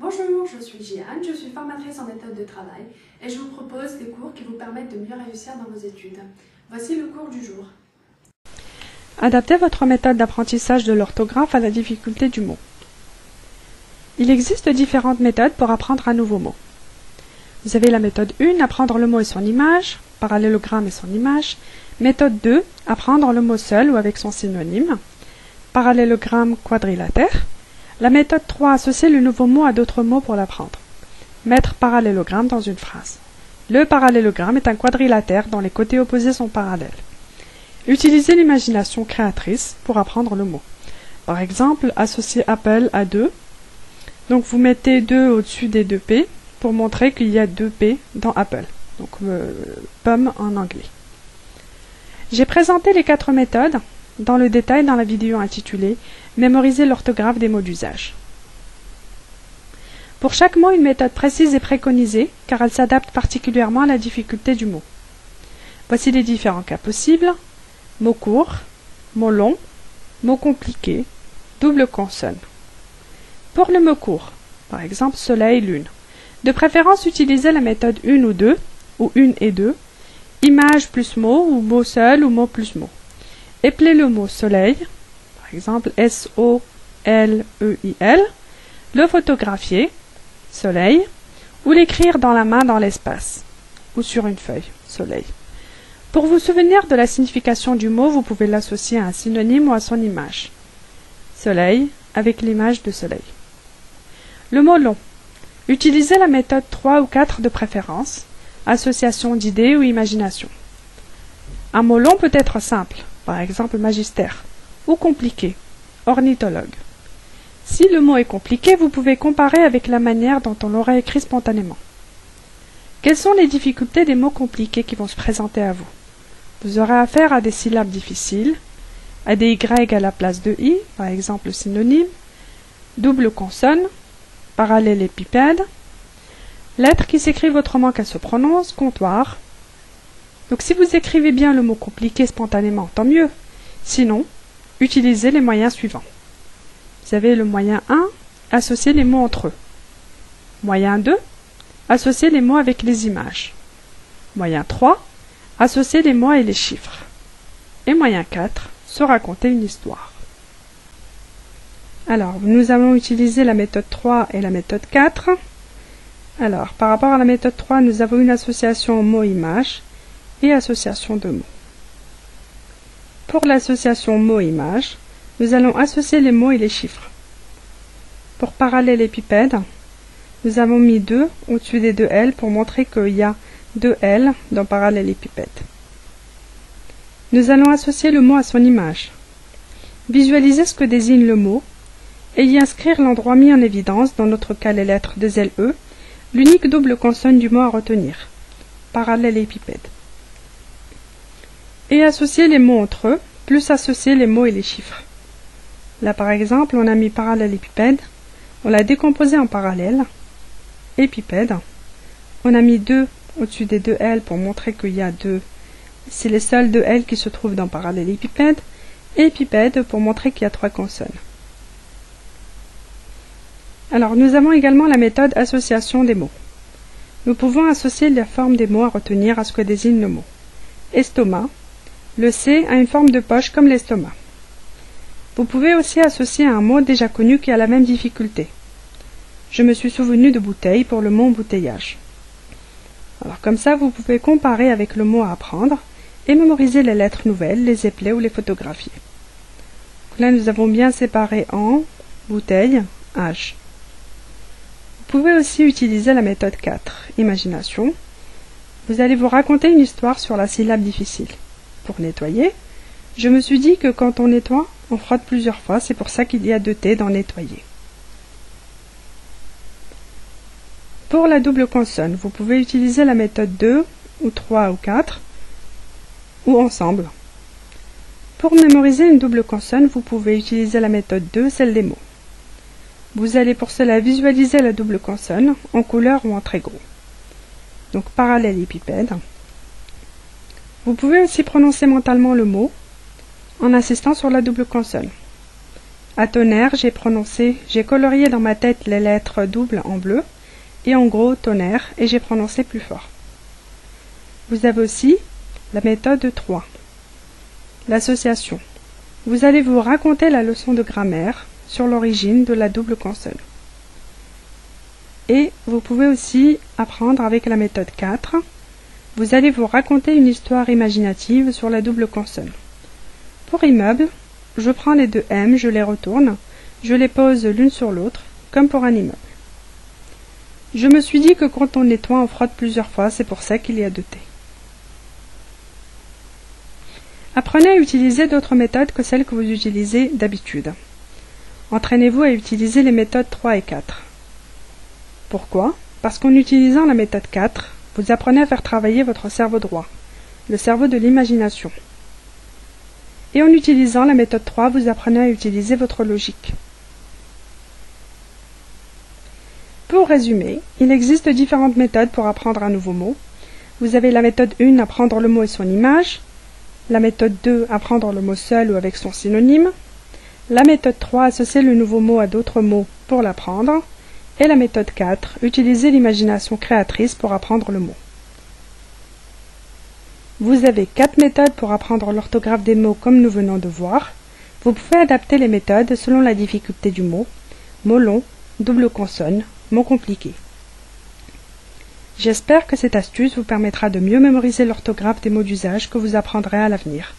Bonjour, je suis Jeanne, je suis formatrice en méthode de travail et je vous propose des cours qui vous permettent de mieux réussir dans vos études. Voici le cours du jour. Adaptez votre méthode d'apprentissage de l'orthographe à la difficulté du mot. Il existe différentes méthodes pour apprendre un nouveau mot. Vous avez la méthode 1, apprendre le mot et son image, parallélogramme et son image. Méthode 2, apprendre le mot seul ou avec son synonyme, parallélogramme quadrilatère. La méthode 3, associer le nouveau mot à d'autres mots pour l'apprendre. Mettre parallélogramme dans une phrase. Le parallélogramme est un quadrilatère dont les côtés opposés sont parallèles. Utilisez l'imagination créatrice pour apprendre le mot. Par exemple, associer Apple à 2. Donc vous mettez 2 au-dessus des 2 P pour montrer qu'il y a 2 P dans Apple. Donc pomme en anglais. J'ai présenté les 4 méthodes dans le détail dans la vidéo intitulée « Mémoriser l'orthographe des mots d'usage ». Pour chaque mot, une méthode précise est préconisée car elle s'adapte particulièrement à la difficulté du mot. Voici les différents cas possibles. Mot court, mot long, mot compliqué, double consonne. Pour le mot court, par exemple soleil, lune, de préférence utilisez la méthode 1 ou 2, ou 1 et 2, image plus mot, ou mot seul, ou mot plus mot. Épelez le mot soleil, par exemple S-O-L-E-I-L, le photographier, soleil, ou l'écrire dans la main dans l'espace, ou sur une feuille, soleil. Pour vous souvenir de la signification du mot, vous pouvez l'associer à un synonyme ou à son image. Soleil avec l'image de soleil. Le mot long. Utilisez la méthode 3 ou 4 de préférence, association d'idées ou imagination. Un mot long peut être simple, par exemple magistère, ou compliqué, ornithologue. Si le mot est compliqué, vous pouvez comparer avec la manière dont on l'aurait écrit spontanément. Quelles sont les difficultés des mots compliqués qui vont se présenter à vous? Vous aurez affaire à des syllabes difficiles, à des Y à la place de I, par exemple synonyme, double consonne, parallélépipède, lettres qui s'écrivent autrement qu'elles se prononcent, comptoir. Donc si vous écrivez bien le mot compliqué spontanément, tant mieux. Sinon, utilisez les moyens suivants. Vous avez le moyen 1, associer les mots entre eux. Moyen 2, associer les mots avec les images. Moyen 3, associer les mots et les chiffres. Et moyen 4, se raconter une histoire. Alors, nous allons utiliser la méthode 3 et la méthode 4. Alors, par rapport à la méthode 3, nous avons une association mot-image et association de mots. Pour l'association mot-image, nous allons associer les mots et les chiffres. Pour parallélépipède, nous avons mis 2 au-dessus des 2 L pour montrer qu'il y a 2 L dans parallélépipède. Nous allons associer le mot à son image. Visualisez ce que désigne le mot et y inscrire l'endroit mis en évidence, dans notre cas les lettres de LE, l'unique double consonne du mot à retenir, parallélépipède. Et associer les mots entre eux, plus associer les mots et les chiffres. Là par exemple, on a mis parallélépipède, on l'a décomposé en parallèle, épipède, on a mis 2 au-dessus des 2 L pour montrer qu'il y a 2, c'est les seuls 2 L qui se trouvent dans parallélépipède, et épipède pour montrer qu'il y a 3 consonnes. Alors nous avons également la méthode association des mots. Nous pouvons associer la forme des mots à retenir à ce que désigne le mot. Estomac, le C a une forme de poche comme l'estomac. Vous pouvez aussi associer un mot déjà connu qui a la même difficulté. Je me suis souvenu de bouteille pour le mot embouteillage. Alors comme ça, vous pouvez comparer avec le mot à apprendre et mémoriser les lettres nouvelles, les épeler ou les photographier. Donc là, nous avons bien séparé en, bouteille, âge. Vous pouvez aussi utiliser la méthode 4, imagination. Vous allez vous raconter une histoire sur la syllabe difficile. Pour nettoyer, je me suis dit que quand on nettoie, on frotte plusieurs fois, c'est pour ça qu'il y a 2 T dans nettoyer. Pour la double consonne, vous pouvez utiliser la méthode 2, ou 3 ou 4, ou ensemble. Pour mémoriser une double consonne, vous pouvez utiliser la méthode 2, celle des mots. Vous allez pour cela visualiser la double consonne, en couleur ou en très gros. Donc parallélépipède. Vous pouvez aussi prononcer mentalement le mot, en insistant sur la double consonne. À tonnerre, j'ai colorié dans ma tête les lettres doubles en bleu et en gros tonnerre et j'ai prononcé plus fort. Vous avez aussi la méthode 3, l'association. Vous allez vous raconter la leçon de grammaire sur l'origine de la double consonne. Et vous pouvez aussi apprendre avec la méthode 4. Vous allez vous raconter une histoire imaginative sur la double consonne. Pour immeuble, je prends les deux M, je les retourne, je les pose l'une sur l'autre, comme pour un immeuble. Je me suis dit que quand on nettoie, on frotte plusieurs fois, c'est pour ça qu'il y a deux T. Apprenez à utiliser d'autres méthodes que celles que vous utilisez d'habitude. Entraînez-vous à utiliser les méthodes 3 et 4. Pourquoi? Parce qu'en utilisant la méthode 4, vous apprenez à faire travailler votre cerveau droit, le cerveau de l'imagination. Et en utilisant la méthode 3, vous apprenez à utiliser votre logique. Pour résumer, il existe différentes méthodes pour apprendre un nouveau mot. Vous avez la méthode 1, apprendre le mot et son image. La méthode 2, apprendre le mot seul ou avec son synonyme. La méthode 3, associer le nouveau mot à d'autres mots pour l'apprendre. Et la méthode 4, utiliser l'imagination créatrice pour apprendre le mot. Vous avez 4 méthodes pour apprendre l'orthographe des mots comme nous venons de voir. Vous pouvez adapter les méthodes selon la difficulté du mot, mot long, double consonne, mot compliqué. J'espère que cette astuce vous permettra de mieux mémoriser l'orthographe des mots d'usage que vous apprendrez à l'avenir.